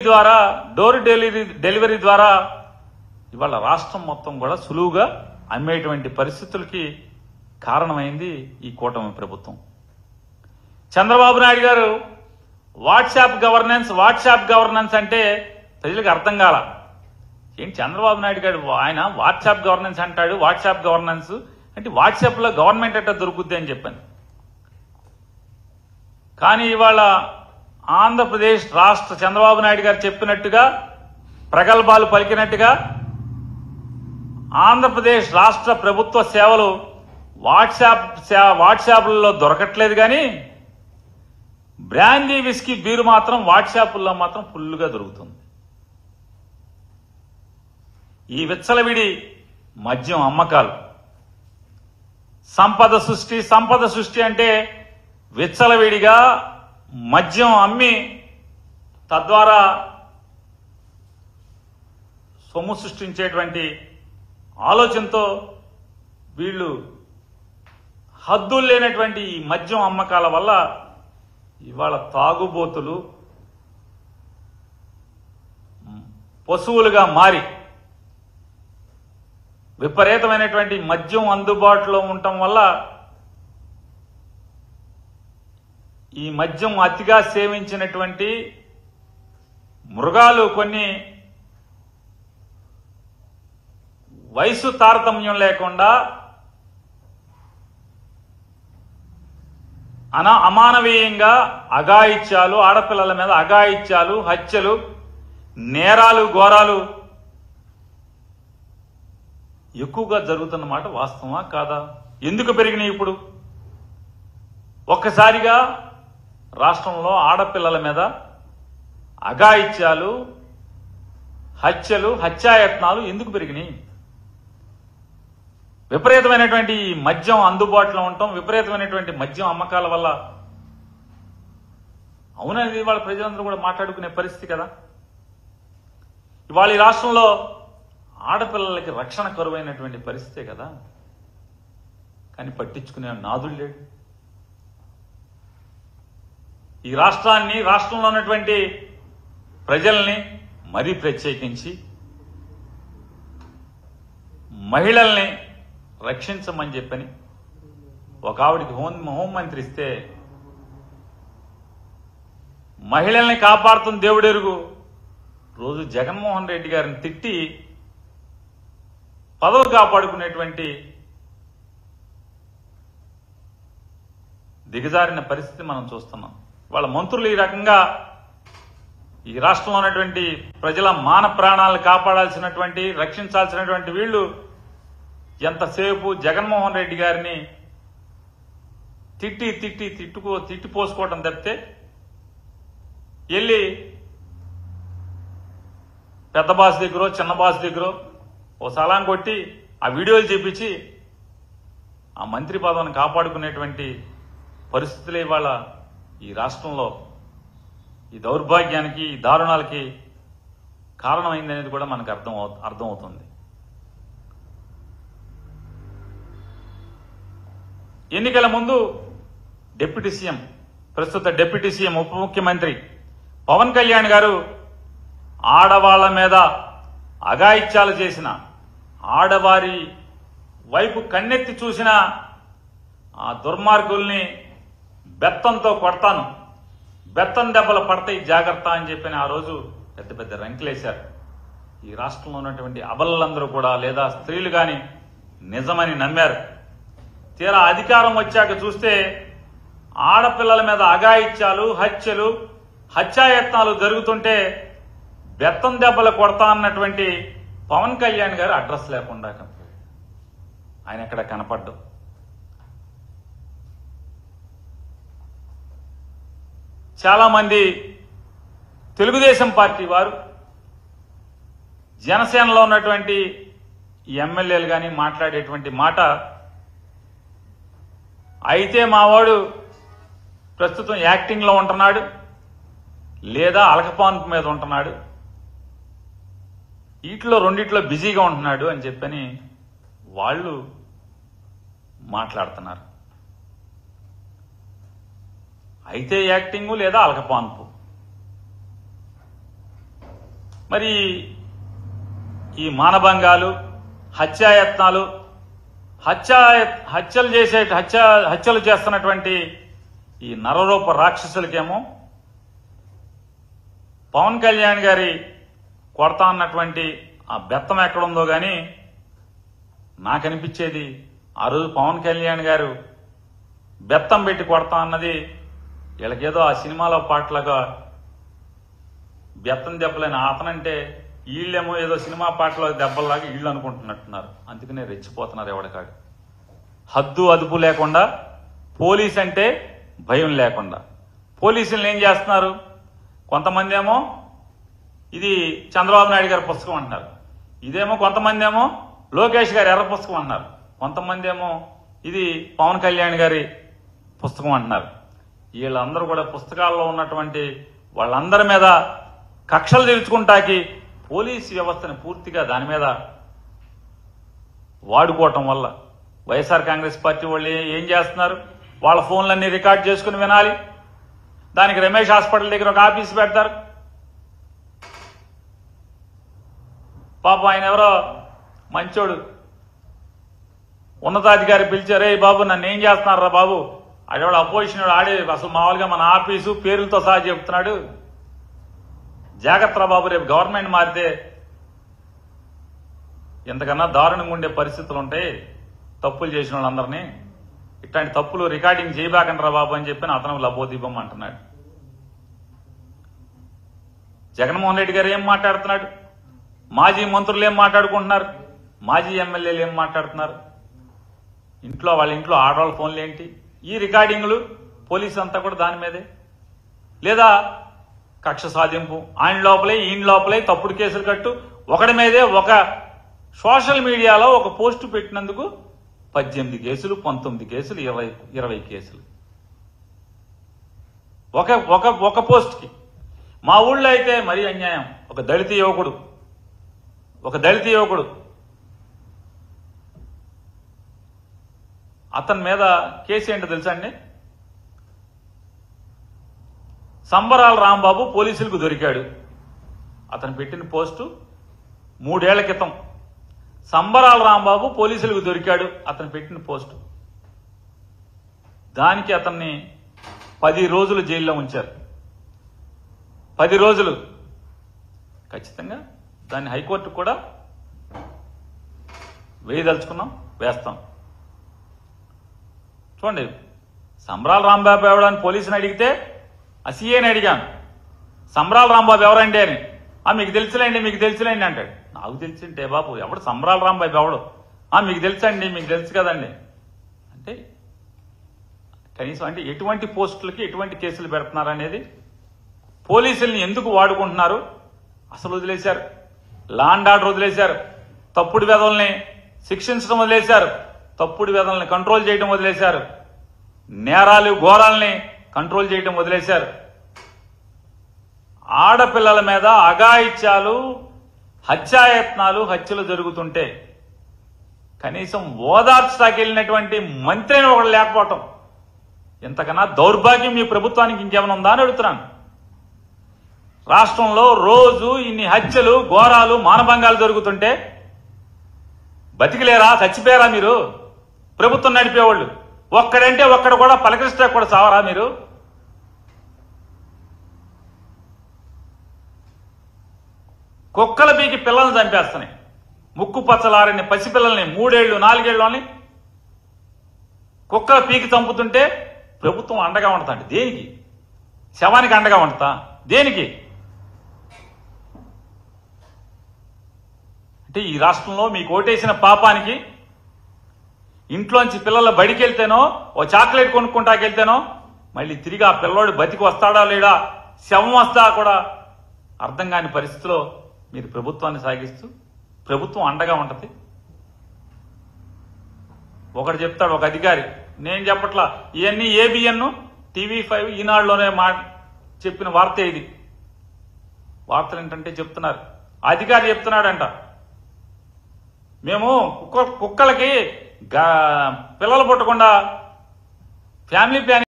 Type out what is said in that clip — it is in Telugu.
ద్వారా డోర్ డెలివరీ ద్వారా ఇవాళ రాష్ట్రం మొత్తం కూడా సులువుగా అమ్మేటువంటి పరిస్థితులకి కారణమైంది ఈ కూటమి ప్రభుత్వం. చంద్రబాబు నాయుడు గారు వాట్సాప్ గవర్నెన్స్ అంటే ప్రజలకు అర్థం కాల. ఏంటి చంద్రబాబు నాయుడు గారు ఆయన వాట్సాప్ గవర్నెన్స్ అంటాడు, వాట్సాప్ గవర్నెన్స్ అంటే వాట్సాప్లో గవర్నమెంట్ ఎట్లా దొరుకుద్ది అని చెప్పాను. కానీ ఇవాళ ఆంధ్రప్రదేశ్ రాష్ట్ర చంద్రబాబు నాయుడు గారు చెప్పినట్టుగా ప్రగల్భాలు పలికినట్టుగా ఆంధ్రప్రదేశ్ రాష్ట్ర ప్రభుత్వ సేవలు వాట్సాప్లలో దొరకట్లేదు. కానీ బ్రాందీ విస్కీ బీరు మాత్రం వాట్సాప్ల్లో మాత్రం ఫుల్గా దొరుకుతుంది. ఈ విచ్చలవిడి మద్యం అమ్మకాలు, సంపద సృష్టి అంటే విచ్చలవిడిగా మద్యం అమ్మి తద్వారా సొమ్ము సృష్టించేటువంటి ఆలోచనతో వీళ్ళు హద్దులు లేనటువంటి ఈ మద్యం అమ్మకాల వల్ల ఇవాళ తాగుబోతులు పశువులుగా మారి విపరీతమైనటువంటి మద్యం అందుబాటులో ఉండటం వల్ల ఈ మద్యం అతిగా సేవించినటువంటి మృగాలు కొన్ని వయసు తారతమ్యం లేకుండా అమానవీయంగా అఘాయిత్యాలు, ఆడపిల్లల మీద అఘాయిత్యాలు, హత్యలు, నేరాలు, ఘోరాలు ఎక్కువగా జరుగుతున్నమాట వాస్తవమా కాదా? ఎందుకు పెరిగినాయి? ఇప్పుడు ఒక్కసారిగా రాష్ట్రంలో ఆడపిల్లల మీద అఘాయిత్యాలు, హత్యలు, హత్యాయత్నాలు ఎందుకు పెరిగినాయి? విపరీతమైనటువంటి మద్యం అందుబాటులో ఉండటం, విపరీతమైనటువంటి మద్యం అమ్మకాల వల్ల. అవునది వాళ్ళ ప్రజలందరూ కూడా మాట్లాడుకునే పరిస్థితి కదా. ఇవాళ ఈ రాష్ట్రంలో ఆడపిల్లలకి రక్షణ కరువైనటువంటి పరిస్థితే కదా. కానీ పట్టించుకునే నాదుడు లేడు. ఈ రాష్ట్రంలో ఉన్నటువంటి ప్రజల్ని మరీ ప్రత్యేకించి మహిళల్ని రక్షించమని చెప్పని ఒక ఆవిడికి హోంమంత్రి ఇస్తే మహిళల్ని కాపాడుతున్న దేవుడెరుగు రోజు జగన్మోహన్ రెడ్డి గారిని తిట్టి పదవి కాపాడుకునేటువంటి దిగజారిన పరిస్థితి మనం చూస్తున్నాం. వాళ్ళ మంత్రులు ఈ రకంగా ఈ రాష్ట్రంలో ఉన్నటువంటి ప్రజల మాన ప్రాణాలను కాపాడాల్సినటువంటి, రక్షించాల్సినటువంటి వీళ్ళు ఎంతసేపు జగన్మోహన్ రెడ్డి గారిని తిట్టిపోసుకోవటం తప్పితే వెళ్ళి పెద్ద బాస్ దగ్గర చిన్న బాస్ దగ్గర ఓ సలాం కొట్టి ఆ వీడియోలు చూపించి ఆ మంత్రి పదవిని కాపాడుకునేటువంటి పరిస్థితులే ఇవాళ ఈ రాష్ట్రంలో ఈ దౌర్భాగ్యానికి, ఈ దారుణాలకి కారణమైందనేది కూడా మనకు అర్థమవుతుంది. ఎన్నికల ముందు ప్రస్తుత డిప్యూటీ సీఎం ఉప ముఖ్యమంత్రి పవన్ కళ్యాణ్ గారు ఆడవాళ్ల మీద అఘాయిత్యాలు చేసిన, ఆడవారి వైపు కన్నెత్తి చూసిన ఆ దుర్మార్గుల్ని బెత్తంతో కొడతాను, బెత్తం దెబ్బలు పడతాయి జాగ్రత్త అని చెప్పిన ఆ రోజు పెద్ద పెద్ద రంకులేశారు. ఈ రాష్ట్రంలో ఉన్నటువంటి అబలలందరూ కూడా, లేదా స్త్రీలు కానీ నిజమని నమ్మారు. తీరా అధికారం వచ్చాక చూస్తే ఆడపిల్లల మీద అఘాయిత్యాలు, హత్యలు, హత్యాయత్నాలు జరుగుతుంటే బెత్తం దెబ్బలు కొడతా అన్నటువంటి పవన్ కళ్యాణ్ గారు అడ్రస్ లేకుండా ఆయన ఎక్కడ కనపడ్డు. చాలా మంది తెలుగుదేశం పార్టీ వారు, జనసేనలో ఉన్నటువంటి ఎమ్మెల్యేలు కానీ మాట్లాడేటువంటి మాట, అయితే మావాడు ప్రస్తుతం యాక్టింగ్లో ఉంటున్నాడు లేదా అలకపాన్పు మీద ఉంటున్నాడు, రెండిట్లో బిజీగా ఉంటున్నాడు అని చెప్పని వాళ్ళు మాట్లాడుతున్నారు. అయితే యాక్టింగు లేదా అలకపాన్పు. మరి ఈ మానభంగాలు, హత్యాయత్నాలు, హత్యలు చేస్తున్నటువంటి ఈ నరరూప రాక్షసులకేమో పవన్ కళ్యాణ్ గారి కొడతా అన్నటువంటి ఆ బెత్తం ఎక్కడుందో గాని నాకు అనిపించేది ఆ రోజు పవన్ కళ్యాణ్ గారు బెత్తం పెట్టి కొడతా అన్నది వీళ్ళకేదో ఆ సినిమాలో పాటలుగా బెత్తం దెబ్బలేని అతనంటే వీళ్ళేమో ఏదో సినిమా పాటలో దెబ్బల్లాగా వీళ్ళు అనుకుంటున్నట్టున్నారు. అందుకనే రెచ్చిపోతున్నారు ఎవడికాడు. హద్దు అదుపు లేకుండా, పోలీస్ అంటే భయం లేకుండా పోలీసులను ఏం చేస్తున్నారు? కొంతమంది ఏమో ఇది చంద్రబాబు నాయుడు గారి పుస్తకం అంటున్నారు, ఇదేమో కొంతమంది ఏమో లోకేష్ గారి ఎర్ర పుస్తకం అంటున్నారు, కొంతమంది ఏమో ఇది పవన్ కళ్యాణ్ గారి పుస్తకం అంటున్నారు. వీళ్ళందరూ కూడా పుస్తకాల్లో ఉన్నటువంటి వాళ్ళందరి మీద కక్షలు తీర్చుకుంటాకి పోలీసు వ్యవస్థని పూర్తిగా దాని మీద వాడుకోవటం వల్ల వైఎస్ఆర్ కాంగ్రెస్ పార్టీ వాళ్ళు ఏం చేస్తున్నారు? వాళ్ళ ఫోన్లన్నీ రికార్డ్ చేసుకుని వినాలి. దానికి రమేష్ హాస్పిటల్ దగ్గర ఒక ఆఫీస్ పెడతారు. పాపం ఆయన ఎవరో మంచోడు ఉన్నతాధికారి పిలిచారు, ఏ బాబు నన్ను ఏం చేస్తున్నారా బాబు, ఆడేవాడు అపోజిషన్ ఆడే అసలు మామూలుగా మన ఆఫీసు పేరులతో సహా చెప్తున్నాడు, జాగ్రత్త బాబు, రేపు గవర్నమెంట్ మారితే ఇంతకన్నా దారుణంగా ఉండే పరిస్థితులు ఉంటాయి, తప్పులు చేసిన వాళ్ళందరినీ ఇట్లాంటి తప్పులు రికార్డింగ్ చేయబాకండి బాబు అని చెప్పి అతను లబోదీపం అంటున్నాడు. జగన్మోహన్ రెడ్డి గారు ఏం మాట్లాడుతున్నాడు? మాజీ మంత్రులు ఏం మాట్లాడుకుంటున్నారు? మాజీ ఎమ్మెల్యేలు ఏం మాట్లాడుతున్నారు? వాళ్ళ ఇంట్లో ఆడవాళ్ళ ఫోన్లు ఏంటి? ఈ రికార్డింగ్లు పోలీసు అంతా కూడా దాని మీదే. లేదా కక్ష సాధింపు, ఆయన లోపలే ఈయన లోపలే తప్పుడు కేసులు కట్టు, ఒకడి మీదే ఒక సోషల్ మీడియాలో ఒక పోస్టు పెట్టినందుకు 18 కేసులు, 19 కేసులు, 20 కేసులు ఒక పోస్ట్కి. మా ఊళ్ళో అయితే మరీ అన్యాయం. ఒక దళిత యువకుడు అతని మీద కేసు ఏంటో తెలుసా అండి? సంబరాల రాంబాబు పోలీసులకు దొరికాడు. అతను పెట్టిన పోస్టు 3 ఏళ్ల క్రితం. సంబరాల రాంబాబు పోలీసులకు దొరికాడు అతను పెట్టిన పోస్టు. దానికి అతన్ని 10 రోజులు జైల్లో ఉంచారు. 10 రోజులు. ఖచ్చితంగా దాన్ని హైకోర్టు కూడా వేయదలుచుకున్నాం, వేస్తాం. చూడండి, సంబరాల రాంబాబు ఎవడని పోలీసుని అడిగితే ఆ సీఏని అడిగాను, సంబరాల రాంబాబు ఎవరండి అని. మీకు తెలుసులేండి అంటాడు. నాకు తెలిసింటే బాబు ఎవడు సంబరాల రాంబాబు ఎవడు? మీకు తెలుసండి, మీకు తెలుసు కదండి అంటే కనీసం అంటే ఎటువంటి పోస్టులకి ఎటువంటి కేసులు పెడుతున్నారు అనేది, పోలీసుల్ని ఎందుకు వాడుకుంటున్నారు అసలు వదిలేశారు. లా అండ్ ఆర్డర్ వదిలేశారు, తప్పుడు వెధవల్ని శిక్షించడం వదిలేశారు, తప్పుడు వెధవల్ని కంట్రోల్ చేయడం వదిలేశారు, నేరాలు ఘోరాల్ని కంట్రోల్ చేయడం వదిలేశారు. ఆడపిల్లల మీద అఘాయిత్యాలు, హత్యలు జరుగుతుంటే కనీసం ఓదార్చడానికి వెళ్ళినటువంటి మంత్రి ఒకడు లేకపోవటం, ఎంతకన్నా దౌర్భాగ్యం మీ ప్రభుత్వానికి ఇంకేమైనా ఉందా అని అడుగుతున్నాను. రాష్ట్రంలో రోజు ఇన్ని హత్యలు, ఘోరాలు, మానభంగాలు జరుగుతుంటే బతికిలేరా, చచ్చిపోయారా మీరు? ప్రభుత్వం నడిపేవాళ్ళు ఒక్కడంటే ఒక్కడు కూడా పలకరిస్తే కూడా చావరా మీరు? కుక్కల పీకి పిల్లల్ని చంపేస్తున్నాయి. ముక్కు పచ్చలారని పసిపిల్లల్ని 3 ఏళ్ళు 4 ఏళ్ళని కుక్కల పీకి చంపుతుంటే ప్రభుత్వం అండగా ఉంటుందండి. దేనికి? శవానికి అండగా ఉంటుందా? దేనికి? అంటే ఈ రాష్ట్రంలో మీకు ఓటేసిన పాపానికి ఇంట్లోంచి పిల్లల బడికి వెళ్తేనో, ఓ చాక్లెట్ కొనుక్కుంటాకెళ్తేనో మళ్ళీ తిరిగి ఆ పిల్లోడు బతికి వస్తాడా లేడా, శవం వస్తా కూడా అర్థం కాని పరిస్థితిలో మీరు ప్రభుత్వాన్ని సాగిస్తూ ప్రభుత్వం అండగా ఉంటుంది. ఒకడు చెప్తాడు, ఒక అధికారి, నేను చెప్పట్లా, ఇవన్నీ ఏబిఎన్, TV5, ఈనాడులోనే చెప్పిన వార్త ఇది. వార్తలు ఏంటంటే చెప్తున్నారు, అధికారి చెప్తున్నాడంట, మేము కుక్కలకి పిల్లలు పుట్టకుండా ఫ్యామిలీ ప్లానింగ్